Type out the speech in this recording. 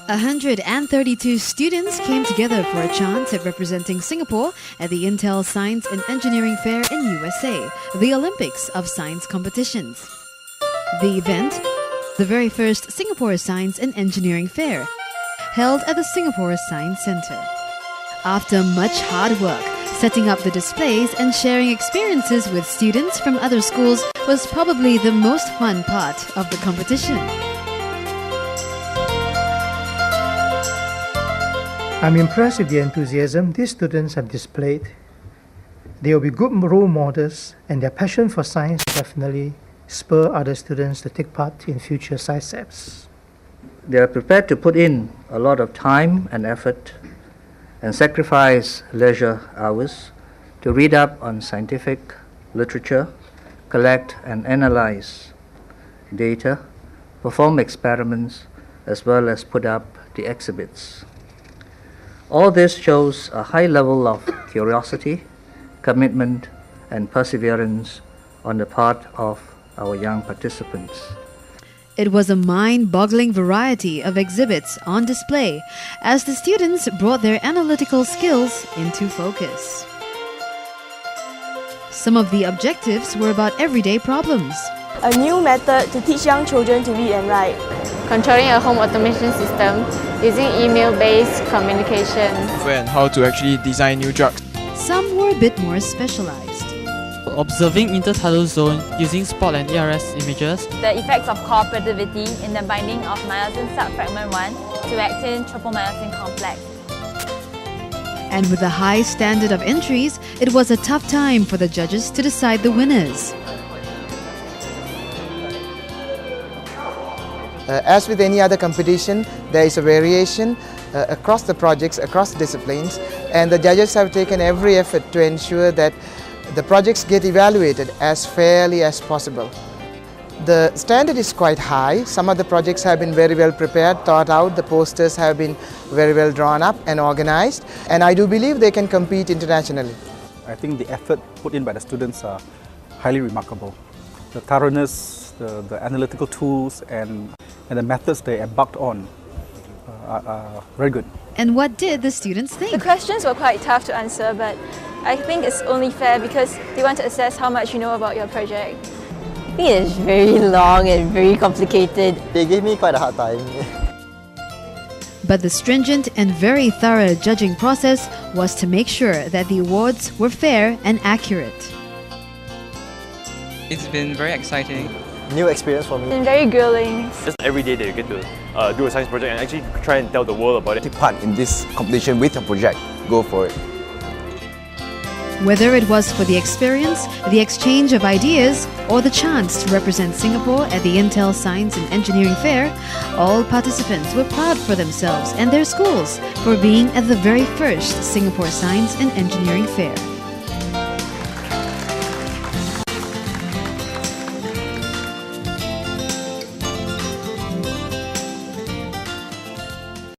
132 students came together for a chant representing Singapore at the Intel Science and Engineering Fair in USA, the Olympics of science competitions. The event, the very first Singapore Science and Engineering Fair, held at the Singapore Science Centre. After much hard work, setting up the displays and sharing experiences with students from other schools was probably the most fun part of the competition. I'm impressed with the enthusiasm these students have displayed. They will be good role models, and their passion for science will definitely spur other students to take part in future SciSeps. They are prepared to put in a lot of time and effort and sacrifice leisure hours to read up on scientific literature, collect and analyze data, perform experiments, as well as put up the exhibits. All this shows a high level of curiosity, commitment, and perseverance on the part of our young participants. It was a mind-boggling variety of exhibits on display as the students brought their analytical skills into focus. Some of the objectives were about everyday problems. A new method to teach young children to read and write. Controlling a home automation system using email-based communication. And how to actually design new drugs. Some were a bit more specialized. Observing intertidal zone using spot and ERS images. The effects of cooperativity in the binding of myosin subfragment 1 to actin tropomyosin complex. And with a high standard of entries, it was a tough time for the judges to decide the winners. As with any other competition, there is a variation across the projects, across disciplines, and the judges have taken every effort to ensure that the projects get evaluated as fairly as possible. The standard is quite high. Some of the projects have been very well prepared, thought out. The posters have been very well drawn up and organized, and I do believe they can compete internationally. I think the effort put in by the students are highly remarkable. The thoroughness, the analytical tools, and the methods they embarked on are very good. And what did the students think? The questions were quite tough to answer, but I think it's only fair because they want to assess how much you know about your project. I think it's very long and very complicated. They gave me quite a hard time. But the stringent and very thorough judging process was to make sure that the awards were fair and accurate. It's been very exciting. New experience for me. And very grueling. Just every day that you get to do a science project and actually try and tell the world about it. Take part in this competition with a project. Go for it. Whether it was for the experience, the exchange of ideas, or the chance to represent Singapore at the Intel Science and Engineering Fair, all participants were proud for themselves and their schools for being at the very first Singapore Science and Engineering Fair.